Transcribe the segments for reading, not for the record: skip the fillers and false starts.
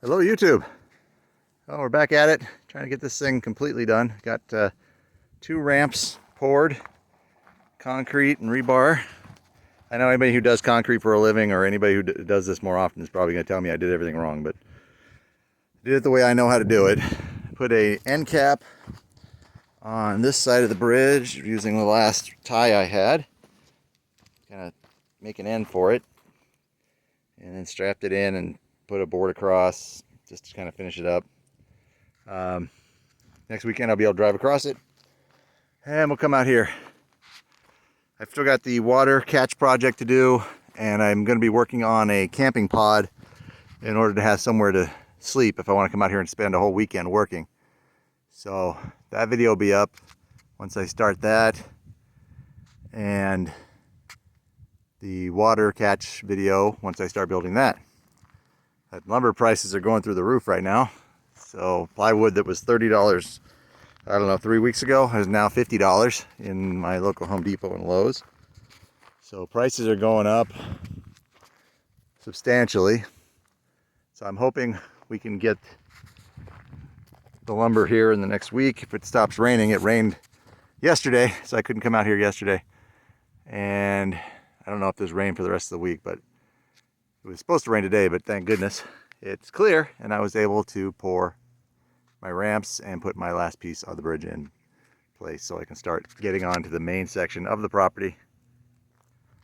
Hello YouTube. Oh, we're back at it, trying to get this thing completely done. Got 2 ramps poured, concrete and rebar. I know anybody who does concrete for a living or anybody who does this more often is probably going to tell me I did everything wrong, but I did it the way I know how to do it. Put a end cap on this side of the bridge using the last tie I had. Kind of make an end for it, and then strapped it in and put a board across just to kind of finish it up. Next weekend I'll be able to drive across it and we'll come out here. I've still got the water catch project to do, and I'm going to be working on a camping pod in order to have somewhere to sleep if I want to come out here and spend a whole weekend working. So that video will be up once I start that, and the water catch video once I start building that. Lumber prices are going through the roof right now. So plywood that was $30, I don't know, 3 weeks ago, is now $50 in my local Home Depot and Lowe's. So prices are going up substantially. So I'm hoping we can get the lumber here in the next week if it stops raining. It rained yesterday, so I couldn't come out here yesterday. And I don't know if there's rain for the rest of the week, but it was supposed to rain today, but thank goodness it's clear, and I was able to pour my ramps and put my last piece of the bridge in place so I can start getting on to the main section of the property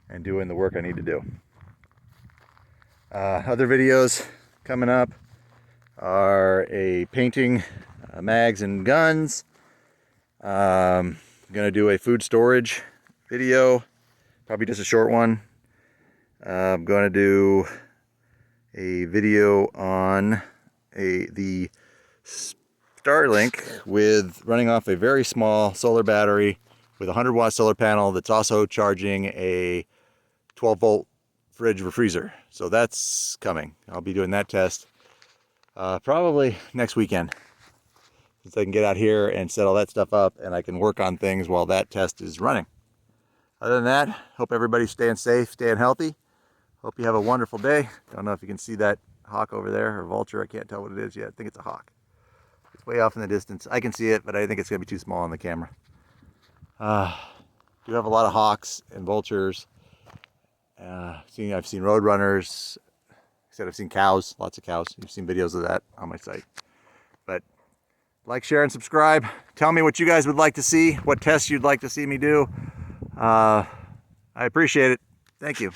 and doing the work I need to do. Other videos coming up are a painting, mags and guns. I'm gonna do a food storage video, probably just a short one. I'm going to do a video on the Starlink with running off a very small solar battery with a 100-watt solar panel that's also charging a 12-volt fridge or freezer. So that's coming. I'll be doing that test probably next weekend, since I can get out here and set all that stuff up and I can work on things while that test is running. Other than that, hope everybody's staying safe, staying healthy. Hope you have a wonderful day. Don't know if you can see that hawk over there, or vulture. I can't tell what it is yet. I think it's a hawk. It's way off in the distance. I can see it, but I think it's going to be too small on the camera. Do have a lot of hawks and vultures. I've seen roadrunners. Like I said, I've seen cows, lots of cows. You've seen videos of that on my site. But like, share, and subscribe. Tell me what you guys would like to see, what tests you'd like to see me do. I appreciate it. Thank you.